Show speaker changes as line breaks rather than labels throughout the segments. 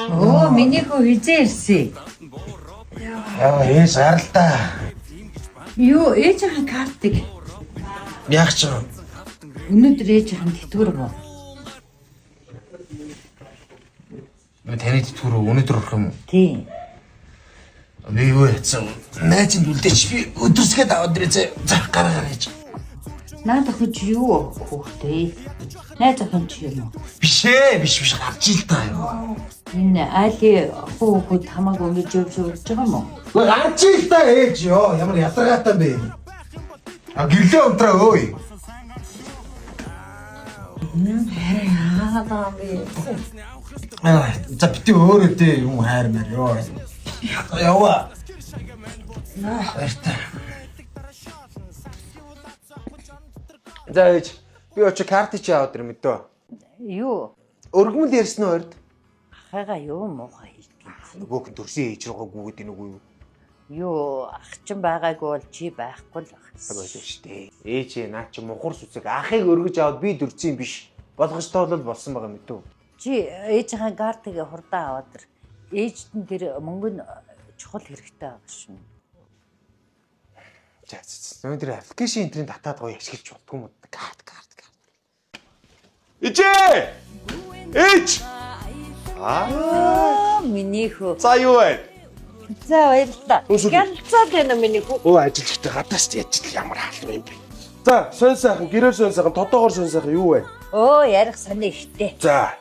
Оо, миний хөө хизээ ирсэн.
Яа, ээж гаралтай.
Юу, ээжийн картыг
Яг ч
өнөөдөр ээжийн тэтгэр мө.
таны тэтгэр өнөөдөр орох юм уу?
Тийм.
Би юу яцсан? Найзын үлдээч би өдөрсгээд аваад ирээ. За гараа ээж.
Наад охин чи юу хөөхтэй? Найз охин чи юм уу?
Биш гарч ил та юу.
Энэ али хөөхөд хамаагүй ингэж явж байгаа юм уу?
Гарч ил та ээж ёо. Ямар ядаргаатай бэ? А гэрлээ унтраа өөй.
Яагаад бэ?
За бити өөрөө дээ юм хайр мэр ёо. Яваа. Баяртай. За ээж би очи карт чи аваад ир мэдөө.
Юу?
Өргөмөл ярьсан уу орд?
Ахыгаа юу муухай хэлдэг.
Нөгөөх нь төрсөн ээж руугаа гүгээд ийн үгүй юу?
Юу, ах чинь байгаагүй бол чи байхгүй л байх.
Болов штэ. Ээжээ наа чи мухар сүцэг ахыг өргөж аваад би дөрцөн биш. Болгож тоолол болсон байгаа мэдөө.
Чи ээжийн картыг хурдан аваад ир. Ээжд нь тэр мөнгө нь чухал хэрэгтэй байгаа шин.
За өнөөдөр аппликейшн энтрийн татаад гоё ашиглаж болтгүй юм. Карт. Ээжээ! Ээж!
Миний хөө.
За юу вэ?
За баярлалаа. Галзаад байна миний хөө.
Өө ажилчтай гадаас яаж ямар хаалт юм бэ? За сонь сайхан гэрээр сонь сайхан тодоогоор сонь сайхан юу вэ?
Оо ярих санаа ихтэй.
За.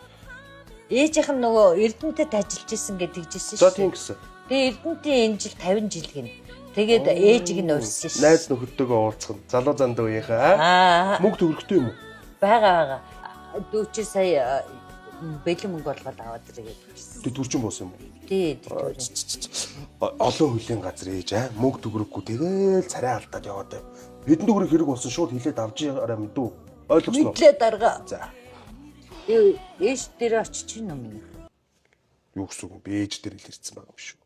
Ээжийнх нь нөгөө Эрдэнэтэд ажиллаж исэн гэдэг жисэн
За тийм гэсэн.
Тэгээ Эрдэнэтийн энэ жил 50 жил гин. Тэгээд ээжийг нь урьсан шээ.
Найз нөхөдтэйгээ уулзах нь залуу занд үеийнхээ мөнгө төгрөгтэй юм уу?
Бага. 40 сая бэлэн мөнгө болгоод аваад ирээд ирсэн.
Тэ төрчин буусан юм уу?
Тий.
Олон хөлийн газар ээж мөнгө төгрөггүй тэгэл царай алдаад яваад байв. Хэдэн төгрөг хэрэг болсон шууд хилээд авч яраа мэдүү. Ойлгосноо?
Мэдлээ дарга.
За.
Ээж дээр очиж юм уу?
Юу гэсэн үг би ээж дээр илэрсэн байгаа юм шүү.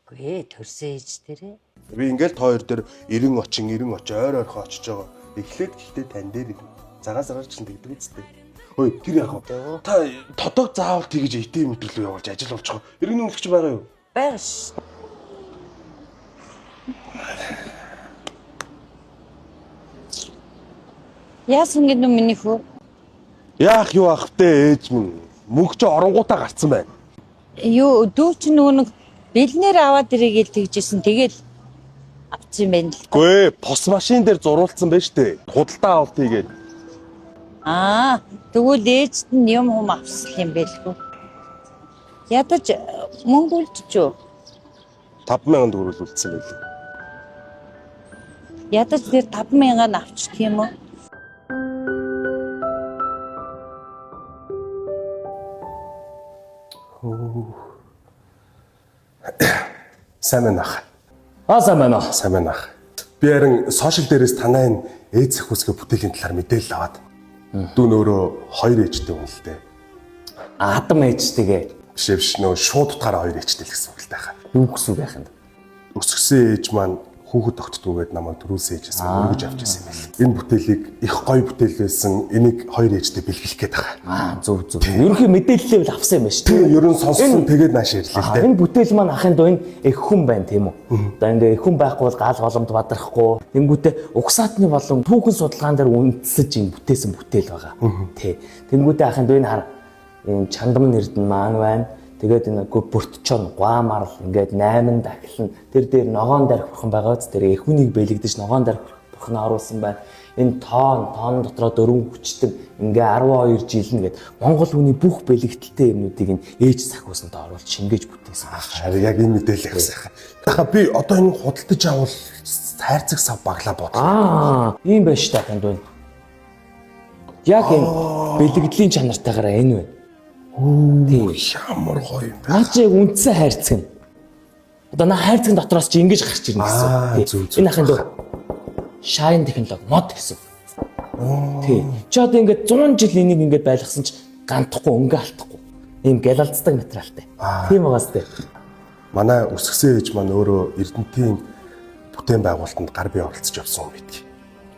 Гүй төрсөн ээж дээрээ.
Би ингээл та хоёр дээр 90 очин ойр ойрхон очиж байгаа. Эхлээд гэхдээ тань дээр цагаас агаар чинь тэгдэг үстэй. Ой тэр яах вэ? Та тодог заавал тэгж ATM мэдрэлөө явуулж ажил болж байгаа. Иргэний үнэлэгч байгаа юу?
Байгаа ш. Яасан гэдэг нь миний хөө?
Яах юу ах вэ ээж минь? Мөнгө ч оронгуудаа гарцсан байна.
Юу дүү чи нөгөө нэг бэлнээр аваад ирээ гэж тэгжсэн. Тэгэл авчих юм байна л.
Гүй пос машин дээр зурулсан байна штэ. Худалдаа авалт хийгээд.
Тэгвэл ээжд нь юм авсан юм байлгүй. Ядаж мөнгө үлдчихв.
5,000 төгрөг үлдсэн байлээ.
Ядаж тэр 5,000-аар авчих юм уу?
Сайн байна ах.
Сайн байна.
Сайн байна ах. Би харин сошиал дээрээс танай энэ ээж захиусгийн бүтээлийн талаар мэдээлэл аваад дүүн өөрөө 2 ээжтэй хүн л дээ.
Адам ээжтэйгээ
Биш нөө шууд утгаараа 2 ээжтэй л гэсэн үг л тайхаа.
юу гэсэн үг яханд.
Өсгсөн ээж маань хүүхэд тогтдгүйгээд намайг төрүүлсэн ээжээс өргөж авч ирсэн юм байна. Энэ бүтээлийг их гоё бүтээл байсан. Энийг 2 ээжтэй бэлгэлэх гээд байгаа.
Зөв. Ерөнхий мэдээллээ бол авсан юм байна шүү.
Тэгээ ерөн сонссон тэгээд нааш ирлээ л дээ.
Энэ бүтээл маань ахын доо энэ их хүн байна тийм үү. Одоо ингээ их хүн байхгүй бол гал голомд бадрахгүй. Тэнгүүтээ угсаатны болон түүхэн судалгаан дээр үндэслэж энэ бүтээсэн бүтээл байгаа. Тий. Тэнгүүтээ ахын доо энэ хар энэ чандам нэрдэн маань байна. Тэгээд энэ бүртчон гуамарл ингээд 8 дахилна. Тэр дээр ногоон дарих бурхан байгаа ч тэр их хүнийг бэлэгдэж ногоон дарих бурхан оруулсан байна. Энэ тоон дотроо 4 хүчтэн ингээ 12 жилнэ гэд Монгол хүний бүх бэлэгдэлтэй юмнуудыг энэ ээж сахиусанд оруулж шингээж бүтээсэн байна.
Харин яг энэ мэдээлэл авсан. Дахиад би одоо энэ худалдаж авал хайрцаг сав баглаа бодлоо.
Ийм байна шүү дээ танд байна. Яг энэ бэлэгдлийн чанартайгаараа энэ байна.
Тийм ямар гоё юм бэ.
Наа чи яг үндсэн хайрцаг нь. Одоо наа хайрцаг дотроос чи ингэж гарч ирнэ гэсэн. Энэ ахын дөө Shine технологи мод гэсэн. Тий. Чи одоо ингээд 100 жил энийг ингээд байлгасан чи гантахгүй өнгө алдахгүй. Ийм гялалцдаг материалтай. Тийм байгаас тээ.
Манай өсгсөн ээж маань өөрөө Эрдэнэтийн бүтээн байгуулалтанд гар бие оролцож явсан хүн байдаг.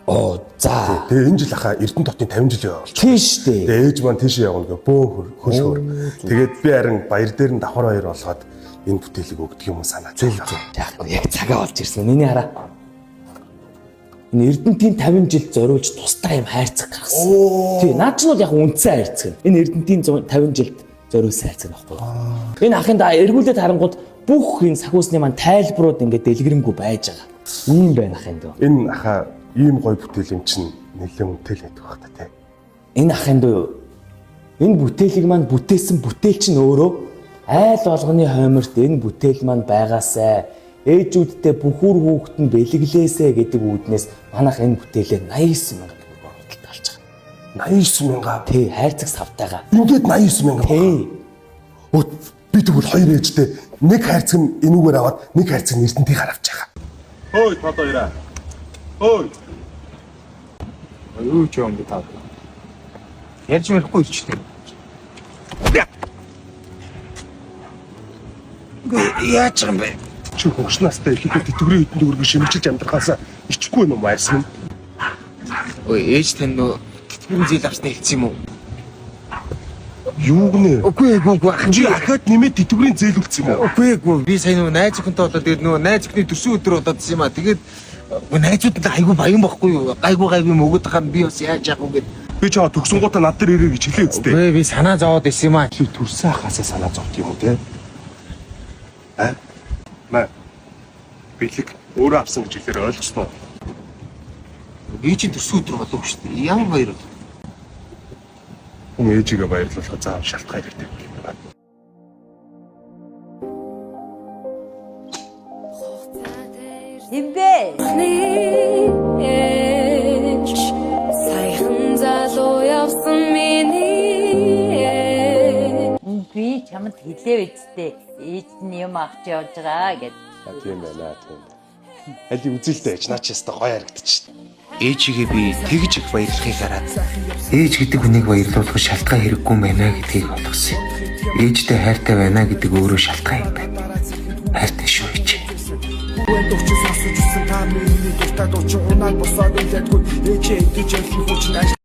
Оо за.
Тэгээ энэ жил ахаа Эрдэнэ дотны 50 жилийн болж.
Тийш дээ.
Тэгээ ээж маань тийшээ явна гэ бөө хөлхөр. Тэгээд би харин баяр дээр нь давхар хоёр болгоод энэ бүтээлийг өгдөг юм санаатай.
Яг цагаа болж ирсэн. Миний хараа. Энэ Эрдэнтийн 50 жил зориулж тусдаа юм хайрцаг гаргасан. Тий, наад чинь бол яг үндсэн хайрцаг. Энэ Эрдэнтийн 50 жилд зориулсан хайрцаг байхгүй юу? Энэ ахын да эргүүлээд харангууд бүх энэ сахиусны маань тайлбарууд ингээд дэлгэрэнгүй байж байгаа. Ийм байна ахын дөө.
Энэ ахаа ийм гоё бүтээл юм чинь нэлээд үнэтэй л байдаг байх та тий.
Энэ ахын дөө энэ бүтээлийг маань бүтээсэн бүтээл чинь өөрөө айл болгоны хойморт энэ бүтээл маань байгаасай. Ээжүүдтэй бүхүр хүүхэд нь бэлэглээсэ гэдэг үүднээс манайх энэ бүтээлээ 89 мянга төгрөгөөр худалдаж авч байгаа.
89 мянга.
Тий, хайрцаг савтайгаа.
Ингээд 89 мянга.
Тий.
Өө би тэгвэл хоёр ээжтэй нэг хайрцаг нь энүүгээр аваад нэг хайрцаг нь Эрдэнтийг авч байгаа. Хөөе тод хоёраа. Хөөе.
Юу ч юм бэ таа. Ярьж мэрэхгүй ирчтэй. Яаж юм бэ?
Чи хөгшнастай ихэд тэтгэврийн хэдэн төгрөг шимжилж амьдрахаасаа ичхгүй юм уу айсан?
Ой, ээж тань нөө тэтгэврийн зээл авснаа хэлсэн юм уу?
Юу гэнэ?
Үгүй ах.
Чи ахаад нэмээд тэтгэврийн зээл үлдсэн юм уу?
Үгүй. Би сая нөө найз охинтой болоод тэгээд нөө найз охины төрсөн өдөр болоодсэн юм а. Тэгээд найзуудад айгүй баян байхгүй юу? Гайгүй мөгөд хаа би бас яаж яах вэ гэд.
Би чаа төгсөнгуудаа над дээр ирээ гэж хэлээ үстэй.
Үгүй би санаа зовоод исэн юм а.
Чи төрсөн хасаа санаа зовт юм уу те? Маа. Бэлэг өөрөө авсан гэж хэлээр ойлгосноо.
Би чинь төрсөн өдөр болов шүү дээ. Ямар баяр.
Хүн ээжигээ баярлуулах заав шалтгаан хэрэгтэй юм байна.
Хэмбэ?
Сайхан залуу явсан миний
Би чамд хэлээ үсттэй. Ээж нь юм авч явж байгаа гэд.
Тийм байна тийм. Аль үзэлтэй ээж наач яста гоё харагдчих.
Ээжигээ би тэгж их баярлахыг хараад ээж гэдэг хүнийг баярлуулах шалтгаан хэрэггүй байна гэдгийг ойлгосон. Ээжтэй хайртай байна гэдэг өөрөө шалтгаан юм байна. Хайртай шүү ээж.
Kwento ci assugi sunt camini, tu stai tot ce un alt posat de tet cu. E ce tu ce fi fucina